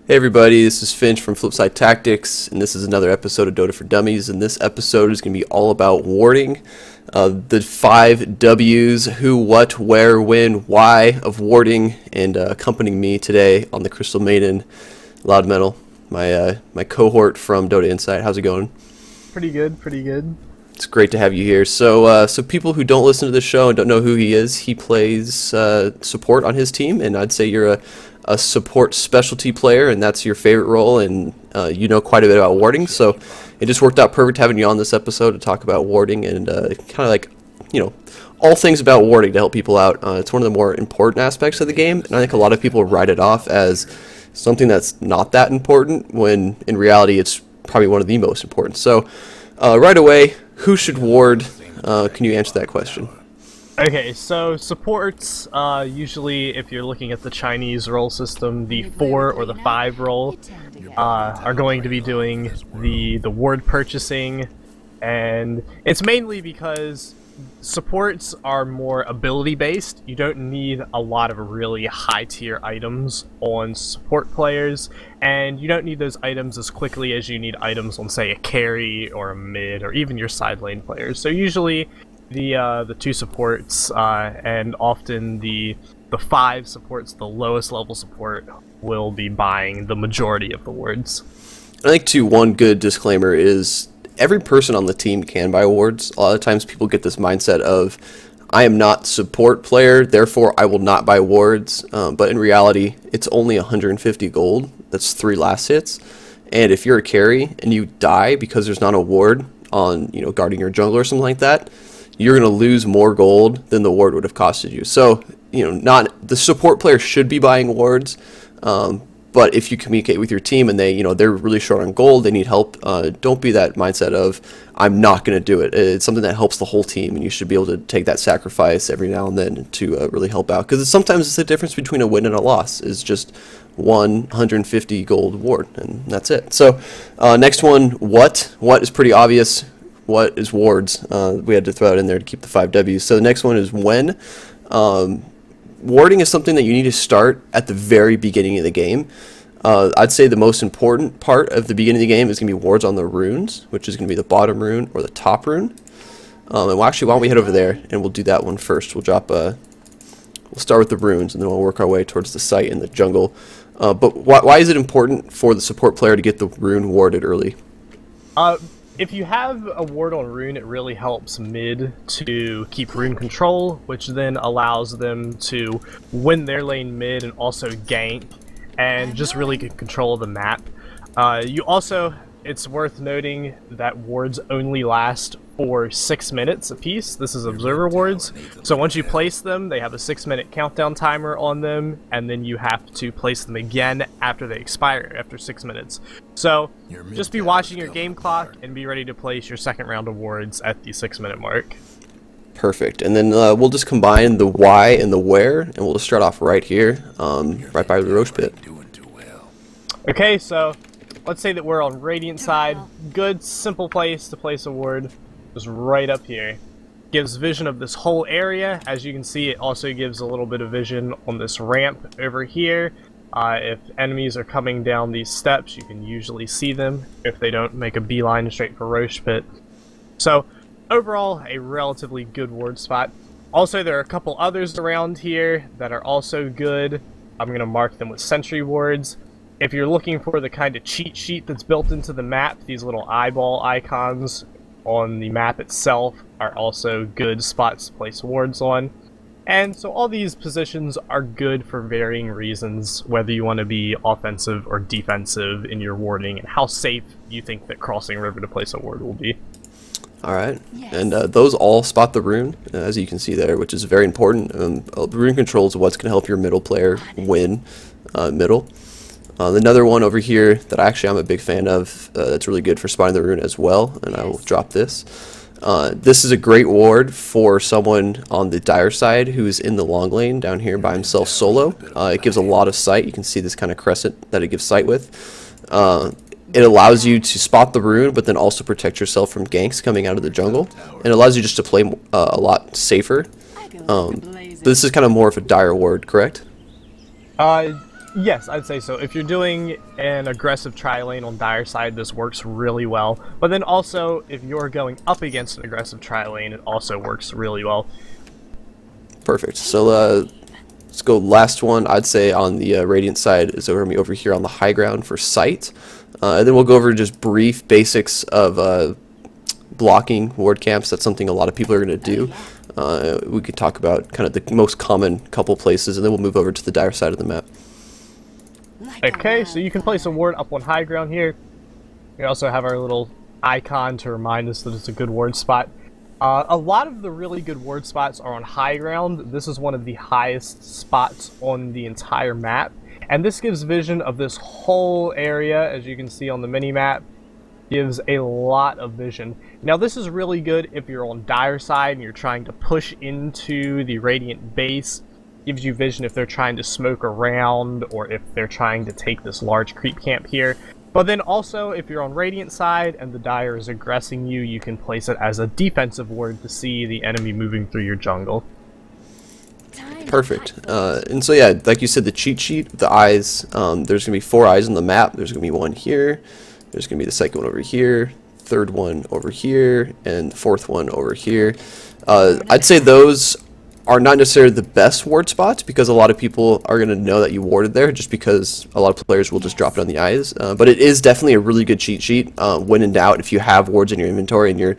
Hey everybody, this is Finch from FlipSide Tactics, and this is another episode of Dota for Dummies, and this episode is going to be all about warding. The 5 W's, who, what, where, when, why of warding, and accompanying me today on the Crystal Maiden, Loudmetal, my cohort from Dota Insight. How's it going? Pretty good, pretty good. It's great to have you here. So people who don't listen to the show and don't know who he is, he plays support on his team, and I'd say you're a support specialty player, and that's your favorite role, and you know quite a bit about warding, so it just worked out perfect having you on this episode to talk about warding and kind of like, you know, all things about warding to help people out. It's one of the more important aspects of the game, and I think a lot of people write it off as something that's not that important, when in reality it's probably one of the most important. So right away, who should ward? Can you answer that question? Okay, so supports, usually if you're looking at the Chinese role system, the 4 or the 5 role are going to be doing the ward purchasing, and it's mainly because supports are more ability based. You don't need a lot of really high tier items on support players, and you don't need those items as quickly as you need items on, say, a carry or a mid or even your side lane players. So usually the 2 supports and often the 5 supports, the lowest level support, will be buying the majority of the wards. I think too, one good disclaimer is every person on the team can buy wards. A lot of times people get this mindset of, I am not support player, therefore I will not buy wards, but in reality it's only 150 gold. That's 3 last hits, and if you're a carry and you die because there's not a ward on, you know, guarding your jungle or something like that, you're going to lose more gold than the ward would have costed you. So, you know, not the support player should be buying wards, but if you communicate with your team and they, you know, they're really short on gold, they need help, don't be that mindset of, I'm not going to do it. It's something that helps the whole team, and you should be able to take that sacrifice every now and then to really help out. Because sometimes it's the difference between a win and a loss is just 150 gold ward, and that's it. So next one, what is pretty obvious. What is wards? We had to throw it in there to keep the 5 W's. So the next one is when. Warding is something that you need to start at the very beginning of the game. I'd say the most important part of the beginning of the game is going to be wards on the runes, which is going to be the bottom rune or the top rune. And actually, why don't we head over there and we'll do that one first. We'll drop we'll start with the runes, and then we'll work our way towards the site in the jungle. But why is it important for the support player to get the rune warded early? If you have a ward on rune, it really helps mid to keep rune control, which then allows them to win their lane mid and also gank and just really get control of the map. It's worth noting that wards only last for 6 minutes apiece. This is observer wards, so once you place them, they have a 6-minute countdown timer on them, and then you have to place them again after they expire, after 6 minutes. So just be watching your game clock and be ready to place your second round of wards at the 6-minute mark. Perfect. And then we'll just combine the why and the where, and we'll just start off right here, right by the Roche pit. Okay, so let's say that we're on Radiant side. Good, simple place to place a ward. Just right up here. Gives vision of this whole area. As you can see, it also gives a little bit of vision on this ramp over here. If enemies are coming down these steps, you can usually see them if they don't make a beeline straight for Roche pit. So overall, a relatively good ward spot. Also, there are a couple others around here that are also good. I'm going to mark them with sentry wards. If you're looking for the kind of cheat sheet that's built into the map, these little eyeball icons on the map itself are also good spots to place wards on. And so all these positions are good for varying reasons, whether you want to be offensive or defensive in your warding, and how safe you think that crossing a river to place a ward will be. Alright, yes. And those all spot the rune, as you can see there, which is very important. Rune control is what's going to help your middle player win middle. Another one over here that I'm a big fan of, that's really good for spotting the rune as well, and I will drop this. This is a great ward for someone on the dire side who's in the long lane down here by himself solo. It gives a lot of sight. You can see this kind of crescent that it gives sight with. It allows you to spot the rune, but then also protect yourself from ganks coming out of the jungle. And it allows you just to play a lot safer. This is kind of more of a dire ward, correct? Yes, I'd say so. If you're doing an aggressive tri-lane on dire side, this works really well. But then also, if you're going up against an aggressive tri-lane, it also works really well. Perfect. So let's go last one. I'd say on the Radiant side is over here on the high ground for sight. And then we'll go over just brief basics of blocking ward camps. That's something a lot of people are going to do. We could talk about kind of the most common couple places, and then we'll move over to the dire side of the map. Okay, so you can place a ward up on high ground here. We also have our little icon to remind us that it's a good ward spot. A lot of the really good ward spots are on high ground. This is one of the highest spots on the entire map, and this gives vision of this whole area, as you can see on the mini-map. Gives a lot of vision. Now this is really good if you're on dire side and you're trying to push into the Radiant base. Gives you vision if they're trying to smoke around or if they're trying to take this large creep camp here. But then also, if you're on Radiant side and the Dire is aggressing you, you can place it as a defensive ward to see the enemy moving through your jungle. Perfect. And so yeah, like you said, the cheat sheet, the eyes, there's going to be 4 eyes on the map. There's going to be one here, there's going to be the second one over here, third one over here, and the fourth one over here. I'd say those are not necessarily the best ward spots because a lot of people are going to know that you warded there just because a lot of players will just drop it on the eyes. But it is definitely a really good cheat sheet. When in doubt, if you have wards in your inventory and you're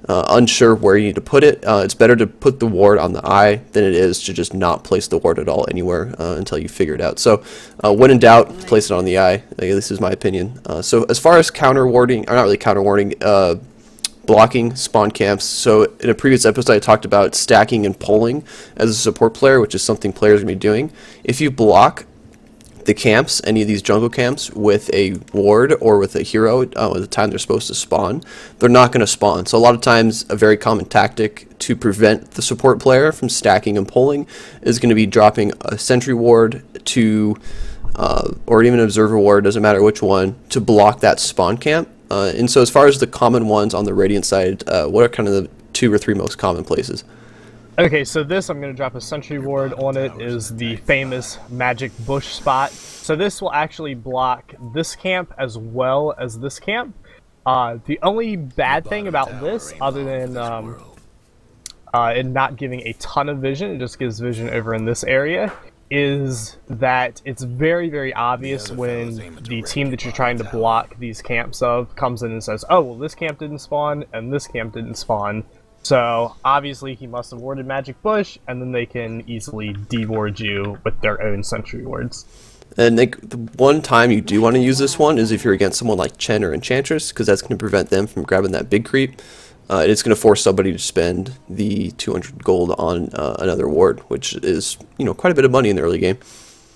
unsure where you need to put it, it's better to put the ward on the eye than it is to just not place the ward at all anywhere until you figure it out. So when in doubt, place it on the eye. This is my opinion. So as far as counter warding, or not really counter warding, blocking spawn camps. So in a previous episode I talked about stacking and pulling as a support player, which is something players are going to be doing. If you block the camps, any of these jungle camps, with a ward or with a hero at the time they're supposed to spawn, they're not going to spawn. So a lot of times a very common tactic to prevent the support player from stacking and pulling is going to be dropping a sentry ward to or even an observer ward, doesn't matter which one, to block that spawn camp. And so as far as the common ones on the Radiant side, what are kind of the 2 or 3 most common places? Okay, so this, I'm going to drop a sentry ward on it, is the famous magic bush spot. So this will actually block this camp as well as this camp. The only bad thing about this, other than it not giving a ton of vision, it just gives vision over in this area, is that it's very, very obvious when the team that you're trying to block these camps of comes in and says, oh, well, this camp didn't spawn and this camp didn't spawn. So obviously he must have warded Magic Bush, and then they can easily de-ward you with their own sentry wards. And the one time you do want to use this one is if you're against someone like Chen or Enchantress, because that's going to prevent them from grabbing that big creep. It's going to force somebody to spend the 200 gold on another ward, which is, you know, quite a bit of money in the early game.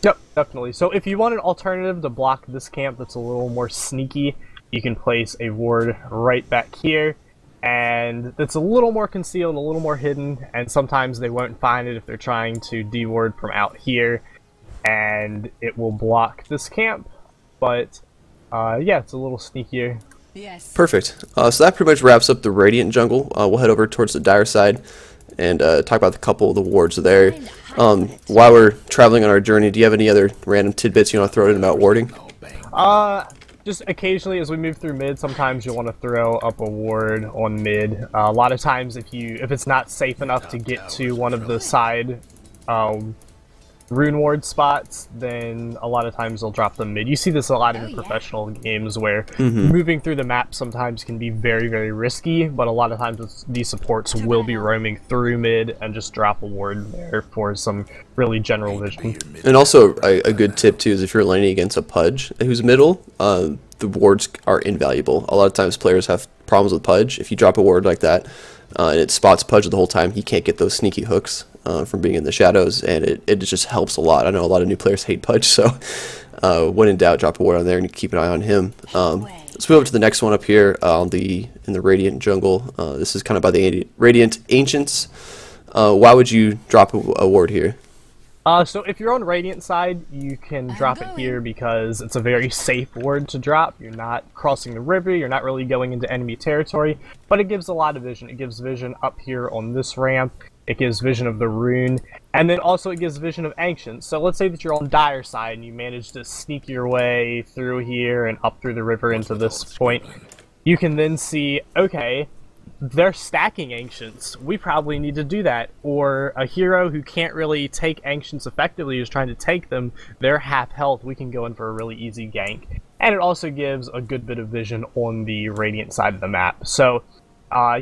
Yep, definitely. So if you want an alternative to block this camp that's a little more sneaky, you can place a ward right back here, and that's a little more concealed, a little more hidden, and sometimes they won't find it if they're trying to de-ward from out here, and it will block this camp. But yeah, it's a little sneakier. Yes. Perfect. So that pretty much wraps up the Radiant jungle. We'll head over towards the Dire side and talk about a couple of the wards there. While we're traveling on our journey, do you have any other random tidbits you want to throw in about warding? Just occasionally as we move through mid, sometimes you'll want to throw up a ward on mid. A lot of times if it's not safe enough to get to one of the side rune ward spots, then a lot of times they'll drop them mid. You see this a lot in professional games where moving through the map sometimes can be very, very risky, but a lot of times these supports will be roaming through mid and just drop a ward there for some really general vision. And also a good tip too is if you're laning against a Pudge who's middle, the wards are invaluable. A lot of times players have problems with Pudge. If you drop a ward like that and it spots Pudge the whole time, he can't get those sneaky hooks from being in the shadows, and it just helps a lot. I know a lot of new players hate Pudge, so when in doubt, drop a ward on there and keep an eye on him. Let's move over to the next one up here in the Radiant jungle. This is kind of by the Radiant Ancients. Why would you drop a ward here? So if you're on Radiant side, you can drop it here because it's a very safe ward to drop. You're not crossing the river, you're not really going into enemy territory, but it gives a lot of vision. It gives vision up here on this ramp. It gives vision of the rune, and then also it gives vision of ancients. So let's say that you're on Dire side and you manage to sneak your way through here and up through the river into this point. You can then see, okay, they're stacking ancients. We probably need to do that. Or a hero who can't really take ancients effectively is trying to take them. They're half health. We can go in for a really easy gank. And it also gives a good bit of vision on the Radiant side of the map. So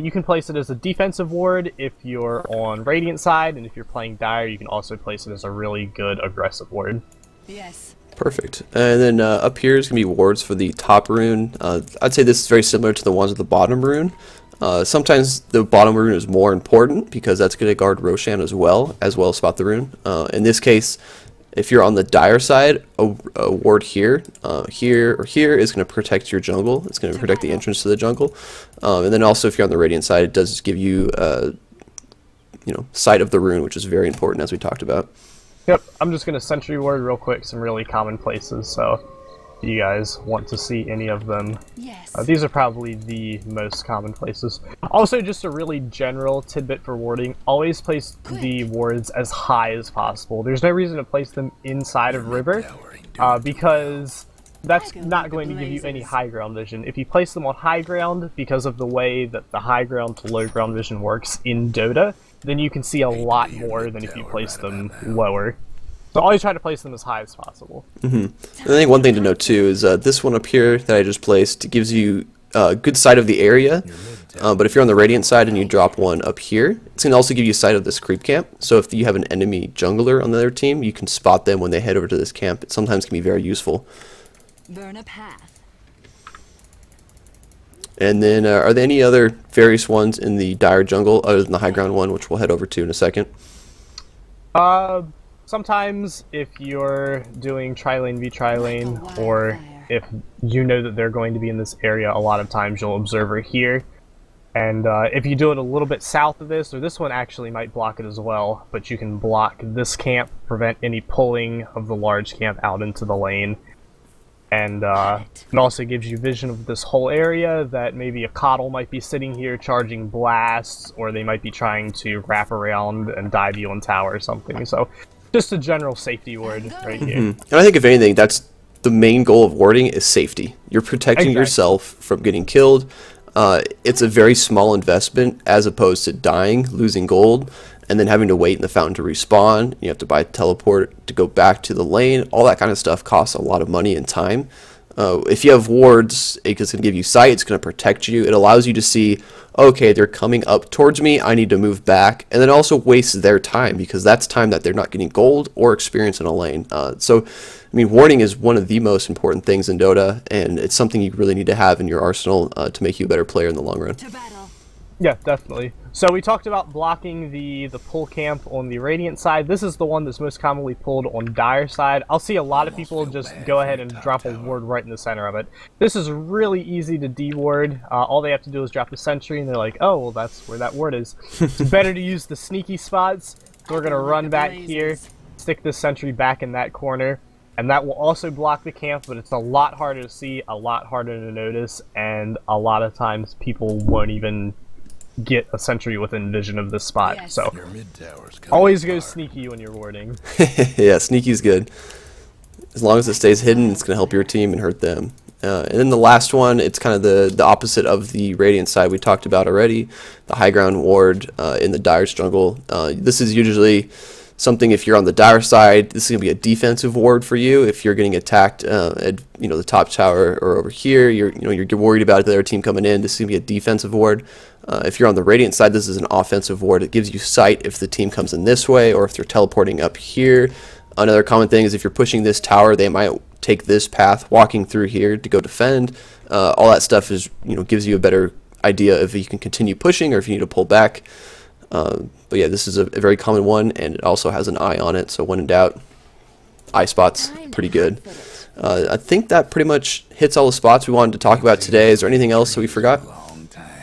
you can place it as a defensive ward if you're on Radiant side, and if you're playing Dire, you can also place it as a really good aggressive ward. Yes. Perfect. And then up here is going to be wards for the top rune. I'd say this is very similar to the ones at the bottom rune. Sometimes the bottom rune is more important because that's going to guard Roshan as well as spot the rune. In this case, if you're on the Dire side, a ward here, here, or here is going to protect your jungle. It's going to protect the entrance to the jungle. And then also if you're on the Radiant side, it does give you, sight of the rune, which is very important as we talked about. Yep, I'm just going to sentry ward real quick, some really common places, so if you guys want to see any of them. Yes. These are probably the most common places. Also, just a really general tidbit for warding, always place the wards as high as possible. There's no reason to place them inside of river, because that's not going to give you any high ground vision. If you place them on high ground, because of the way that the high ground to low ground vision works in Dota, then you can see a lot more than if you place them lower. So always try to place them as high as possible. And I think one thing to note too is this one up here that I just placed gives you good sight of the area. But if you're on the Radiant side and you drop one up here, it's going to also give you sight of this creep camp. So if you have an enemy jungler on the other team, you can spot them when they head over to this camp. It sometimes can be very useful. Burn a path. And then are there any other various ones in the Dire jungle other than the high ground one, which we'll head over to in a second? Sometimes if you're doing tri-lane v tri-lane, or if you know that they're going to be in this area, a lot of times you'll observer here. And if you do it a little bit south of this, or this one actually might block it as well, but you can block this camp, prevent any pulling of the large camp out into the lane. And it also gives you vision of this whole area, that maybe a Coddle might be sitting here charging blasts, or they might be trying to wrap around and dive you on tower or something. So just a general safety ward right here. And I think if anything, that's the main goal of warding is safety. You're protecting yourself from getting killed. It's a very small investment as opposed to dying, losing gold, and then having to wait in the fountain to respawn. You have to buy a teleport to go back to the lane. All that kind of stuff costs a lot of money and time. If you have wards, it's going to give you sight, it's going to protect you. It allows you to see, okay, they're coming up towards me, I need to move back, and then also waste their time, because that's time that they're not getting gold or experience in a lane. So, I mean, warding is one of the most important things in Dota, and it's something you really need to have in your arsenal to make you a better player in the long run. Yeah, definitely. So we talked about blocking the pull camp on the Radiant side. This is the one that's most commonly pulled on Dire side. I'll see a lot of people just go ahead and drop a ward right in the center of it. This is really easy to de-ward. All they have to do is drop a sentry, and they're like, oh, well, that's where that ward is. It's better to use the sneaky spots. So we're going to run back here, stick this sentry back in that corner, and that will also block the camp, but it's a lot harder to see, a lot harder to notice, and a lot of times people won't even get a sentry within vision of this spot. Yes. So always go sneaky when you're warding. Yeah, sneaky's good. As long as it stays hidden, it's going to help your team and hurt them. And then the last one, it's kind of the opposite of the Radiant side we talked about already. The high ground ward in the Dire's jungle. This is usually something, if you're on the Dire side, this is going to be a defensive ward for you. If you're getting attacked at the top tower or over here, you're worried about the other team coming in, this is going to be a defensive ward. If you're on the Radiant side, this is an offensive ward. It gives you sight if the team comes in this way, or if they're teleporting up here. Another common thing is if you're pushing this tower, they might take this path, walking through here to go defend. All that stuff is, gives you a better idea if you can continue pushing or if you need to pull back. But yeah, this is a very common one, and it also has an eye on it, so when in doubt, eye spots, pretty good. I think that pretty much hits all the spots we wanted to talk about today. Is there anything else that we forgot?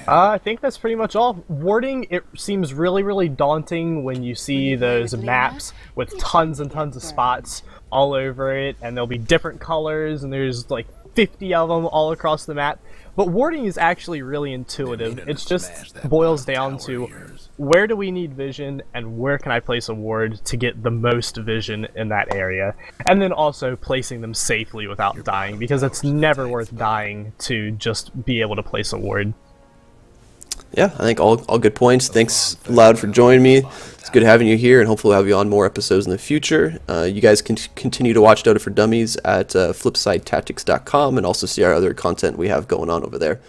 I think that's pretty much all. Warding, it seems really, really daunting when you see those maps with tons and tons of spots all over it, and there'll be different colors, and there's like 50 of them all across the map. But warding is actually really intuitive. It just boils down to where do we need vision and where can I place a ward to get the most vision in that area. And then also placing them safely without dying, because it's never worth dying to just be able to place a ward. Yeah, I think all good points. Thanks, Loud, for joining me. It's good having you here, and hopefully we'll have you on more episodes in the future. You guys can continue to watch Dota for Dummies at FlipSideTactics.com and also see our other content we have going on over there.